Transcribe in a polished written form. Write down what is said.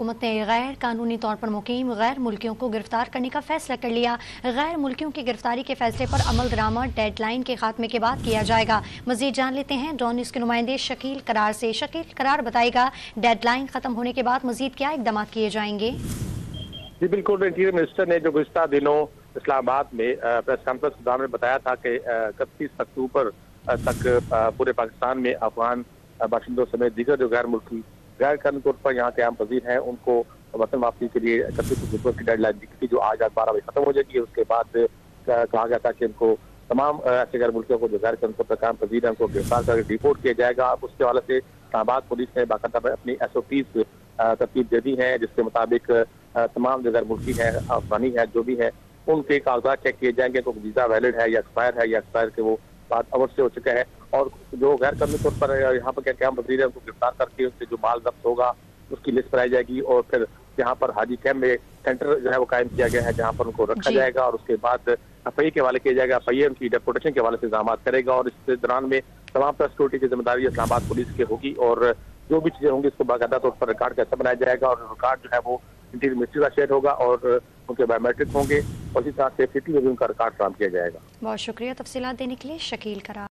हुकूमत ने गैर कानूनी तौर पर मुकीम गैर मुल्कियों को गिरफ्तार करने का फैसला कर लिया। गैर मुल्कियों की गिरफ्तारी के फैसले पर अमल दरामद डेडलाइन के खात्मे के बाद किया जाएगा। मजीद जान लेते हैं डॉन न्यूज़ के नुमाइंदे शकील करार से। शकील करार बताएगा डेडलाइन खत्म होने के बाद मजीद क्या इकदाम किए जाएंगे। जी बिल्कुल, इंटीरियर मिनिस्टर ने जो गुज़िश्ता दिनों इस्लामाबाद में प्रेस कॉन्फ्रेंस के दौरान बताया था कि 31 अक्टूबर तक पूरे पाकिस्तान में अफगान बाशिंदों समेत दीगर जो गैर मुल्की गैर कानूनी तौर पर यहाँ क़याम पजीर हैं उनको वतन वापसी के लिए 31 अक्टूबर की डेडलाइन दी थी, जो आज 12 बजे खत्म हो जाएगी। उसके बाद कहा गया था कि इनको तमाम ऐसे गैर मुल्कियों को जो गैर कानूनी तौर पर क़याम पजीर हैं उनको गिरफ्तार करके डिपोर्ट किया जाएगा। उसके हवाले से इस्लामाबाद पुलिस ने बाकायदा अपनी SOPs तरतीब दे दी है, जिसके मुताबिक तमाम जो गैर मुल्की है अफगानी है जो भी है उनके कागजात चेक किए जाएंगे, तो वीज़ा वैलिड है या एक्सपायर के वो बात अवर से हो चुका है। और जो गैर कानूनी तौर पर यहाँ पर क्या क़याम पजीर है उनको गिरफ्तार करके उससे जो माल जब्त होगा उसकी लिस्ट बनाई जाएगी और फिर यहाँ पर हाजी कैम्प में सेंटर जो है वो कायम किया गया है जहाँ पर उनको रखा जाएगा और उसके बाद FIA के हवाले किया जाएगा। FIA उनकी डेपोटेशन के हवाले से इंतजाम करेगा और इस दौरान में तमाम पर सिक्योरिटी की जिम्मेदारी इस्लामाबाद पुलिस की होगी और जो भी चीजें होंगी उसको बाकायदा तौर पर रिकॉर्ड कैसे बनाया जाएगा और रिकॉर्ड जो है वो इंटीरियर मिनिस्ट्री का शेयर होगा और उनके बायोमेट्रिक होंगे और इसी तरह से सिटी में भी उनका रिकॉर्ड फराहम किया जाएगा। बहुत शुक्रिया तफसीलात देने के लिए शकील करार।